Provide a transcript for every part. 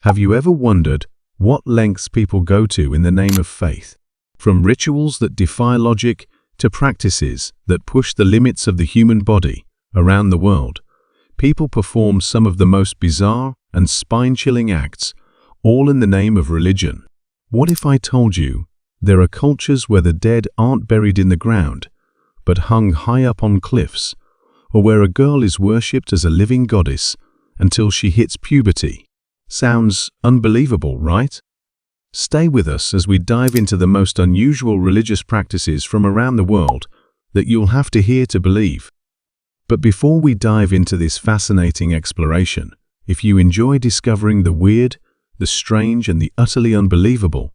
Have you ever wondered what lengths people go to in the name of faith? From rituals that defy logic to practices that push the limits of the human body around the world, people perform some of the most bizarre and spine-chilling acts, all in the name of religion. What if I told you there are cultures where the dead aren't buried in the ground, but hung high up on cliffs, or where a girl is worshipped as a living goddess until she hits puberty? Sounds unbelievable, right? Stay with us as we dive into the most unusual religious practices from around the world that you'll have to hear to believe. But before we dive into this fascinating exploration, if you enjoy discovering the weird, the strange, and the utterly unbelievable,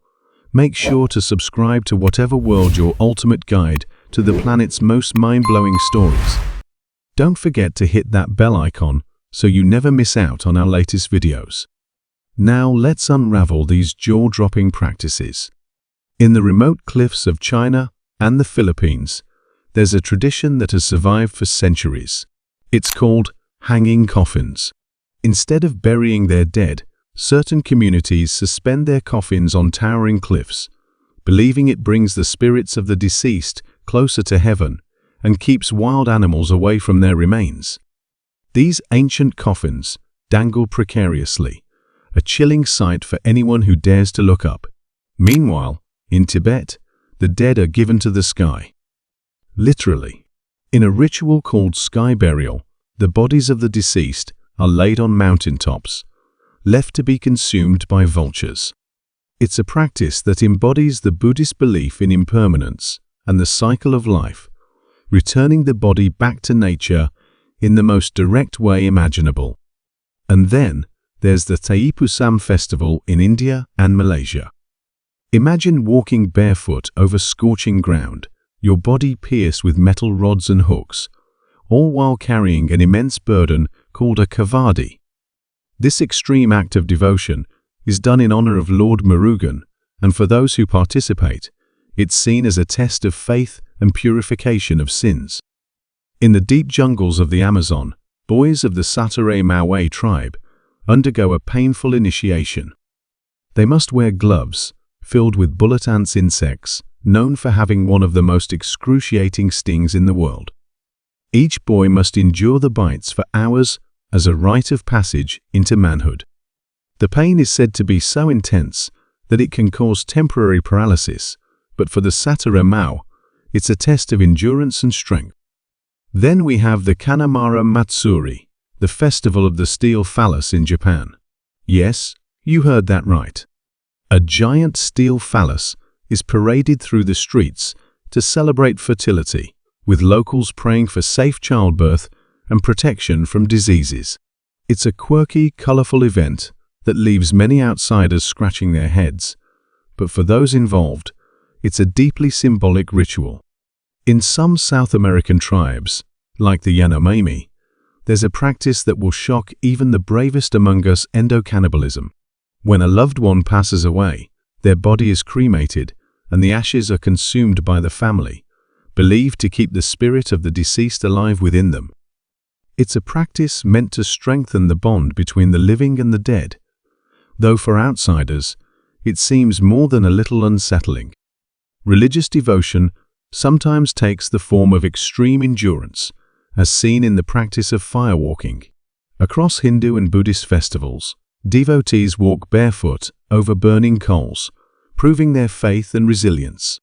make sure to subscribe to whatever world your ultimate guide to the planet's most mind-blowing stories. Don't forget to hit that bell icon so you never miss out on our latest videos. Now let's unravel these jaw-dropping practices. In the remote cliffs of China and the Philippines, there's a tradition that has survived for centuries. It's called hanging coffins. Instead of burying their dead, certain communities suspend their coffins on towering cliffs, believing it brings the spirits of the deceased closer to heaven and keeps wild animals away from their remains. These ancient coffins dangle precariously, a chilling sight for anyone who dares to look up. Meanwhile, in Tibet, the dead are given to the sky. Literally. In a ritual called sky burial, the bodies of the deceased are laid on mountaintops, left to be consumed by vultures. It's a practice that embodies the Buddhist belief in impermanence and the cycle of life, returning the body back to nature in the most direct way imaginable. And then, there's the Thaipusam festival in India and Malaysia. Imagine walking barefoot over scorching ground, your body pierced with metal rods and hooks, all while carrying an immense burden called a kavadi. This extreme act of devotion is done in honor of Lord Murugan, and for those who participate, it's seen as a test of faith and purification of sins. In the deep jungles of the Amazon, boys of the Satare Mawe tribe undergo a painful initiation. They must wear gloves filled with bullet ants insects, known for having one of the most excruciating stings in the world. Each boy must endure the bites for hours as a rite of passage into manhood. The pain is said to be so intense that it can cause temporary paralysis, but for the Satare Mau, it's a test of endurance and strength. Then we have the Kanamara Matsuri, the festival of the steel phallus in Japan. Yes, you heard that right. A giant steel phallus is paraded through the streets to celebrate fertility, with locals praying for safe childbirth and protection from diseases. It's a quirky, colorful event that leaves many outsiders scratching their heads, but for those involved, it's a deeply symbolic ritual. In some South American tribes, like the Yanomami, there's a practice that will shock even the bravest among us: endocannibalism. When a loved one passes away, their body is cremated and the ashes are consumed by the family, believed to keep the spirit of the deceased alive within them. It's a practice meant to strengthen the bond between the living and the dead, though for outsiders, it seems more than a little unsettling. Religious devotion sometimes takes the form of extreme endurance, as seen in the practice of firewalking. Across Hindu and Buddhist festivals, devotees walk barefoot over burning coals, proving their faith and resilience.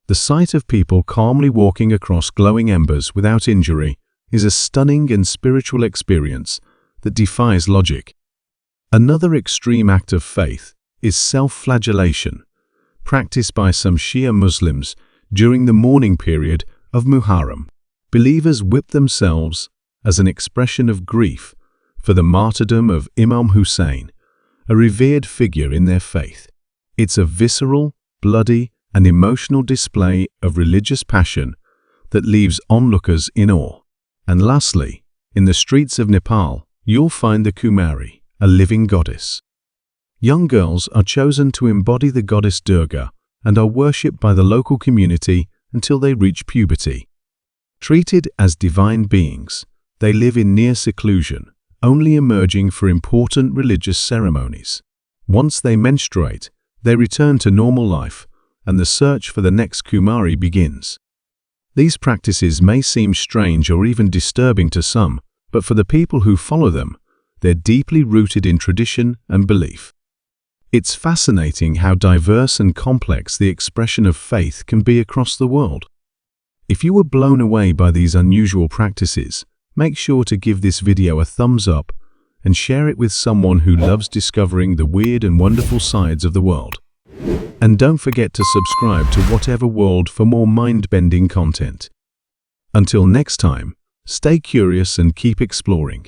The sight of people calmly walking across glowing embers without injury is a stunning and spiritual experience that defies logic. Another extreme act of faith is self-flagellation, practiced by some Shia Muslims during the mourning period of Muharram. Believers whip themselves as an expression of grief for the martyrdom of Imam Hussein, a revered figure in their faith. It's a visceral, bloody, and emotional display of religious passion that leaves onlookers in awe. And lastly, in the streets of Nepal, you'll find the Kumari, a living goddess. Young girls are chosen to embody the goddess Durga and are worshipped by the local community until they reach puberty. Treated as divine beings, they live in near seclusion, only emerging for important religious ceremonies. Once they menstruate, they return to normal life, and the search for the next Kumari begins. These practices may seem strange or even disturbing to some, but for the people who follow them, they're deeply rooted in tradition and belief. It's fascinating how diverse and complex the expression of faith can be across the world. If you were blown away by these unusual practices, make sure to give this video a thumbs up and share it with someone who loves discovering the weird and wonderful sides of the world. And don't forget to subscribe to Whatever World for more mind-bending content. Until next time, stay curious and keep exploring.